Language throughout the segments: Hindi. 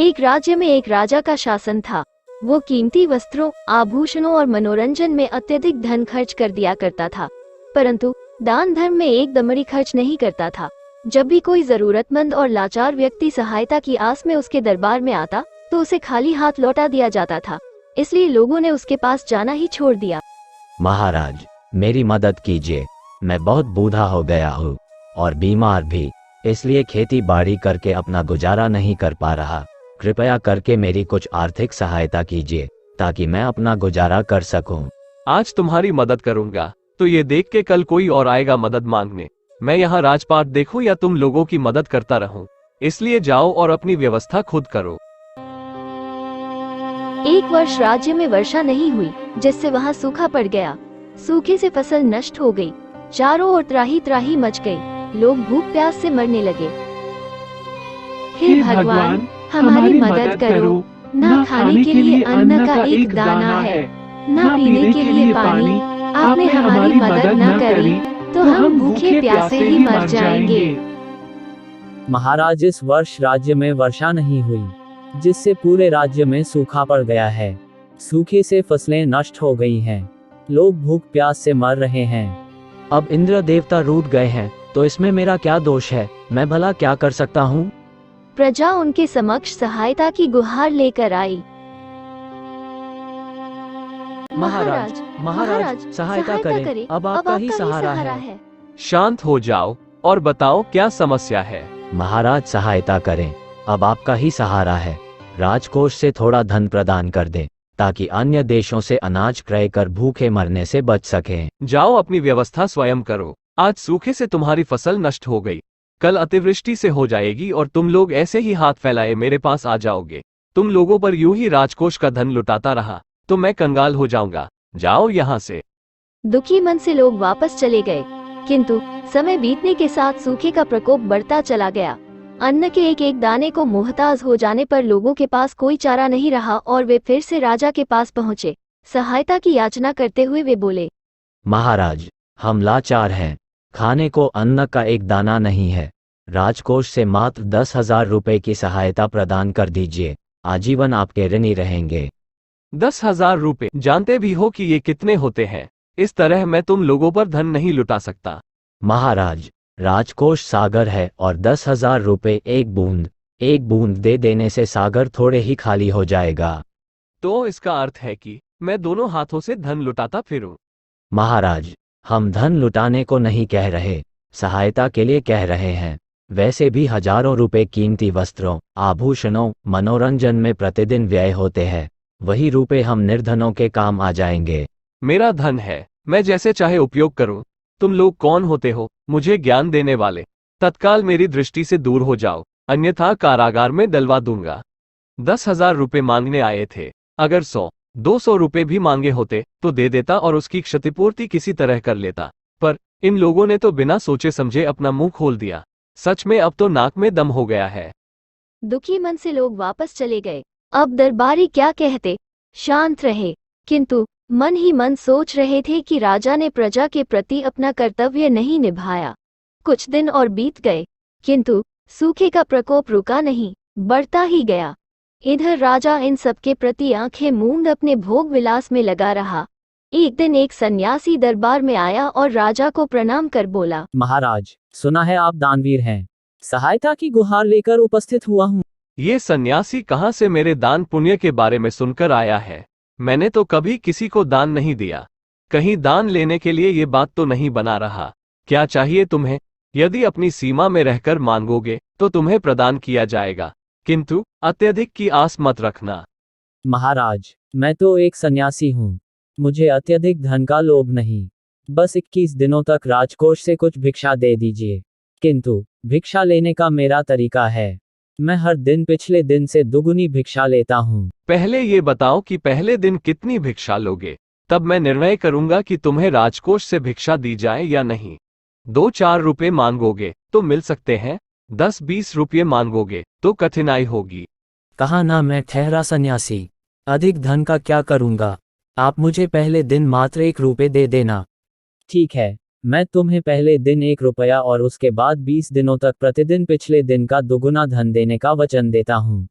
एक राज्य में एक राजा का शासन था। वो कीमती वस्त्रों, आभूषणों और मनोरंजन में अत्यधिक धन खर्च कर दिया करता था, परंतु दान धर्म में एक दमड़ी खर्च नहीं करता था। जब भी कोई जरूरतमंद और लाचार व्यक्ति सहायता की आस में उसके दरबार में आता तो उसे खाली हाथ लौटा दिया जाता था, इसलिए लोगों ने उसके पास जाना ही छोड़ दिया। महाराज, मेरी मदद कीजिए। मैं बहुत बूढ़ा हो गया हूँ और बीमार भी, इसलिए खेती बाड़ी करके अपना गुजारा नहीं कर पा रहा। कृपया करके मेरी कुछ आर्थिक सहायता कीजिए ताकि मैं अपना गुजारा कर सकूं। आज तुम्हारी मदद करूंगा तो ये देख के कल कोई और आएगा मदद मांगने। मैं यहाँ राजपाट देखूं या तुम लोगों की मदद करता रहूं, इसलिए जाओ और अपनी व्यवस्था खुद करो। एक वर्ष राज्य में वर्षा नहीं हुई, जिससे वहाँ सूखा पड़ गया। सूखे से फसल नष्ट हो गई, चारों ओर त्राही त्राही मच गई, लोग भूख प्यास से मरने लगे। हे भगवान, हमारी मदद करो। ना खाने के लिए अन्न का एक दाना है, ना पीने के लिए पानी। आपने हमारी मदद न करी तो हम भूखे प्यासे ही मर जाएंगे। महाराज, इस वर्ष राज्य में वर्षा नहीं हुई, जिससे पूरे राज्य में सूखा पड़ गया है। सूखे से फसलें नष्ट हो गई हैं, लोग भूख प्यास से मर रहे हैं। अब इंद्र देवता रूठ गए हैं तो इसमें मेरा क्या दोष है? मैं भला क्या कर सकता हूँ? प्रजा उनके समक्ष सहायता की गुहार लेकर आई। महाराज, सहायता करें, अब आपका ही सहारा है। शांत हो जाओ और बताओ क्या समस्या है। महाराज, सहायता करें, अब आपका ही सहारा है। राजकोष से थोड़ा धन प्रदान कर दें ताकि अन्य देशों से अनाज क्रय कर भूखे मरने से बच सकें। जाओ अपनी व्यवस्था स्वयं करो। आज सूखे से तुम्हारी फसल नष्ट हो गई, कल अतिवृष्टि से हो जाएगी और तुम लोग ऐसे ही हाथ फैलाए मेरे पास आ जाओगे। तुम लोगों पर यूं ही राजकोष का धन लुटाता रहा तो मैं कंगाल हो जाऊंगा। जाओ यहाँ से। दुखी मन से लोग वापस चले गए, किंतु समय बीतने के साथ सूखे का प्रकोप बढ़ता चला गया। अन्न के एक एक दाने को मोहताज हो जाने पर लोगों के पास कोई चारा नहीं रहा और वे फिर से राजा के पास पहुँचे। सहायता की याचना करते हुए वे बोले, महाराज, हम लाचार हैं, खाने को अन्न का एक दाना नहीं है। राजकोष से मात्र 10,000 रुपए की सहायता प्रदान कर दीजिए, आजीवन आपके ऋणी रहेंगे। 10,000 रुपए? जानते भी हो कि ये कितने होते हैं? इस तरह मैं तुम लोगों पर धन नहीं लुटा सकता। महाराज, राजकोष सागर है और 10,000 रुपए एक बूंद दे देने से सागर थोड़े ही खाली हो जाएगा। तो इसका अर्थ है कि मैं दोनों हाथों से धन लुटाता फिरूं? महाराज, हम धन लुटाने को नहीं कह रहे, सहायता के लिए कह रहे हैं। वैसे भी हजारों रुपए कीमती वस्त्रों, आभूषणों, मनोरंजन में प्रतिदिन व्यय होते हैं, वही रुपए हम निर्धनों के काम आ जाएंगे। मेरा धन है, मैं जैसे चाहे उपयोग करूं। तुम लोग कौन होते हो मुझे ज्ञान देने वाले? तत्काल मेरी दृष्टि से दूर हो जाओ, अन्यथा कारागार में डलवा दूंगा। 10,000 रुपए मांगने आए थे, अगर 100-200 रुपए भी मांगे होते तो दे देता और उसकी क्षतिपूर्ति किसी तरह कर लेता, पर इन लोगों ने तो बिना सोचे समझे अपना मुंह खोल दिया। सच में अब तो नाक में दम हो गया है। दुखी मन से लोग वापस चले गए। अब दरबारी क्या कहते, शांत रहे, किंतु मन ही मन सोच रहे थे कि राजा ने प्रजा के प्रति अपना कर्तव्य नहीं निभाया। कुछ दिन और बीत गए, किंतु सूखे का प्रकोप रुका नहीं, बढ़ता ही गया। इधर राजा इन सबके प्रति आंखें मूंद अपने भोग विलास में लगा रहा। एक दिन एक सन्यासी दरबार में आया और राजा को प्रणाम कर बोला, महाराज, सुना है आप दानवीर हैं, सहायता की गुहार लेकर उपस्थित हुआ हूँ। ये सन्यासी कहाँ से मेरे दान पुण्य के बारे में सुनकर आया है? मैंने तो कभी किसी को दान नहीं दिया। कहीं दान लेने के लिए ये बात तो नहीं बना रहा। क्या चाहिए तुम्हें? यदि अपनी सीमा में रहकर मांगोगे तो तुम्हें प्रदान किया जाएगा, किंतु अत्यधिक की आस मत रखना। महाराज, मैं तो एक सन्यासी हूँ, मुझे अत्यधिक धन का लोभ नहीं। बस 21 दिनों तक राजकोष से कुछ भिक्षा दे दीजिए। किंतु भिक्षा लेने का मेरा तरीका है, मैं हर दिन पिछले दिन से दुगुनी भिक्षा लेता हूँ। पहले ये बताओ कि पहले दिन कितनी भिक्षा लोगे, तब मैं निर्णय करूंगा कि तुम्हें राजकोष से भिक्षा दी जाए या नहीं। 2-4 रुपए मांगोगे तो मिल सकते हैं, 10-20 रुपये मांगोगे तो कठिनाई होगी। कहा ना मैं ठहरा सन्यासी, अधिक धन का क्या करूंगा? आप मुझे पहले दिन मात्र 1 रुपए दे देना। ठीक है, मैं तुम्हें पहले दिन 1 रुपया और उसके बाद 20 दिनों तक प्रतिदिन पिछले दिन का दुगुना धन देने का वचन देता हूँ।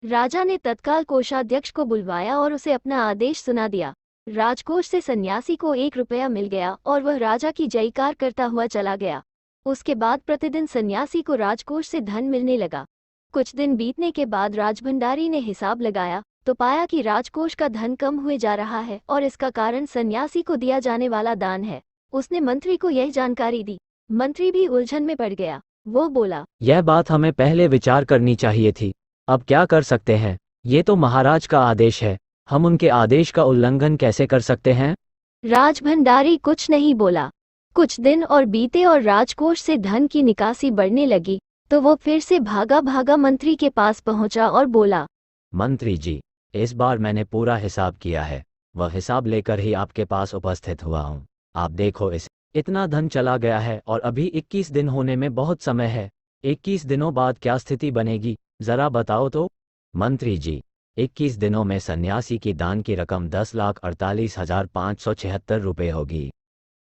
राजा ने तत्काल कोषाध्यक्ष को बुलवाया और उसे अपना आदेश सुना दिया। राजकोष से सन्यासी को 1 रुपया मिल गया और वह राजा की जयकार करता हुआ चला गया। उसके बाद प्रतिदिन सन्यासी को राजकोष से धन मिलने लगा। कुछ दिन बीतने के बाद राजभंडारी ने हिसाब लगाया तो पाया कि राजकोष का धन कम हुए जा रहा है और इसका कारण सन्यासी को दिया जाने वाला दान है। उसने मंत्री को यह जानकारी दी। मंत्री भी उलझन में पड़ गया। वो बोला, यह बात हमें पहले विचार करनी चाहिए थी। अब क्या कर सकते हैं? ये तो महाराज का आदेश है, हम उनके आदेश का उल्लंघन कैसे कर सकते हैं? राजभंडारी कुछ नहीं बोला। कुछ दिन और बीते और राजकोष से धन की निकासी बढ़ने लगी तो वो फिर से भागा भागा मंत्री के पास पहुंचा और बोला, मंत्री जी, इस बार मैंने पूरा हिसाब किया है। वह हिसाब लेकर ही आपके पास उपस्थित हुआ हूँ। आप देखो, इतना धन चला गया है और अभी 21 दिन होने में बहुत समय है। 21 दिनों बाद क्या स्थिति बनेगी, जरा बताओ तो। मंत्री जी, 21 दिनों में सन्यासी की दान की रकम 10,48,576 रुपये होगी।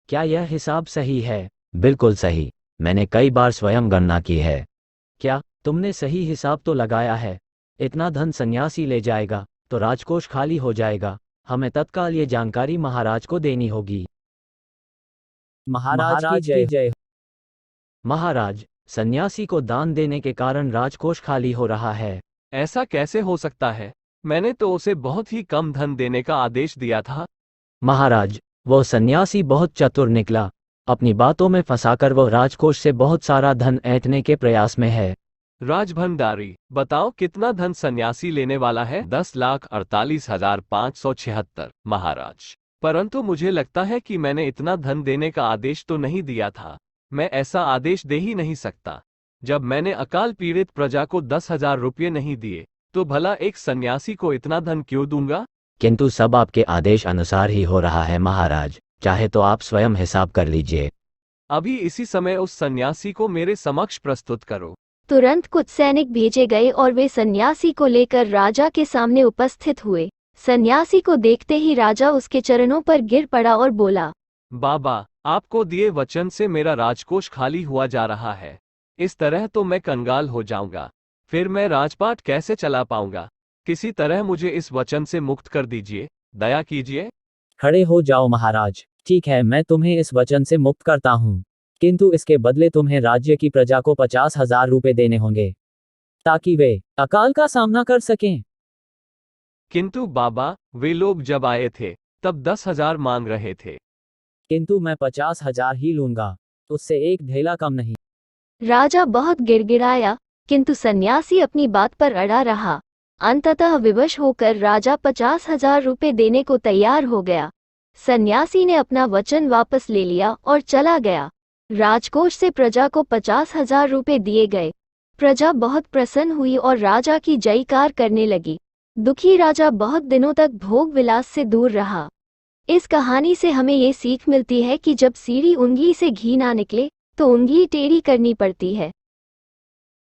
क्या यह हिसाब सही है? बिल्कुल सही, मैंने कई बार स्वयं गणना की है। क्या तुमने सही हिसाब तो लगाया है? इतना धन सन्यासी ले जाएगा तो राजकोष खाली हो जाएगा। हमें तत्काल ये जानकारी महाराज को देनी होगी। महाराज की जय। महाराज, सन्यासी को दान देने के कारण राजकोष खाली हो रहा है। ऐसा कैसे हो सकता है? मैंने तो उसे बहुत ही कम धन देने का आदेश दिया था। महाराज, वो सन्यासी बहुत चतुर निकला। अपनी बातों में फंसाकर वो राजकोष से बहुत सारा धन ऐंठने के प्रयास में है। राजभंडारी, बताओ कितना धन सन्यासी लेने वाला है? 10,48,576 महाराज। परंतु मुझे लगता है कि मैंने इतना धन देने का आदेश तो नहीं दिया था। मैं ऐसा आदेश दे ही नहीं सकता। जब मैंने अकाल पीड़ित प्रजा को 10,000 रुपये नहीं दिए तो भला एक सन्यासी को इतना धन क्यों दूंगा? किंतु सब आपके आदेश अनुसार ही हो रहा है महाराज। चाहे तो आप स्वयं हिसाब कर लीजिए। अभी इसी समय उस सन्यासी को मेरे समक्ष प्रस्तुत करो। तुरंत कुछ सैनिक भेजे गए और वे सन्यासी को लेकर राजा के सामने उपस्थित हुए। सन्यासी को देखते ही राजा उसके चरणों पर गिर पड़ा और बोला, बाबा, आपको दिए वचन से मेरा राजकोष खाली हुआ जा रहा है। इस तरह तो मैं कंगाल हो जाऊंगा। फिर मैं राजपाट कैसे चला पाऊंगा? किसी तरह मुझे इस वचन से मुक्त कर दीजिए, दया कीजिए। खड़े हो जाओ महाराज। ठीक है, मैं तुम्हें इस वचन से मुक्त करता हूँ, किंतु इसके बदले तुम्हें राज्य की प्रजा को 50,000 रुपये देने होंगे ताकि वे अकाल का सामना कर सकें। किंतु बाबा, वे लोग जब आए थे तब 10,000 मांग रहे थे। किंतु मैं 50,000 ही लूंगा, उससे एक ढेला कम नहीं। राजा बहुत गिड़गिड़ाया, किंतु सन्यासी अपनी बात पर अड़ा रहा। अंततः विवश होकर राजा 50,000 रुपये देने को तैयार हो गया। सन्यासी ने अपना वचन वापस ले लिया और चला गया। राजकोष से प्रजा को 50,000 रुपये दिए गए। प्रजा बहुत प्रसन्न हुई और राजा की जयकार करने लगी। दुखी राजा बहुत दिनों तक भोग विलास से दूर रहा। इस कहानी से हमें ये सीख मिलती है कि जब सीढ़ी उंगली से घी ना निकले तो उंगली टेढ़ी करनी पड़ती है।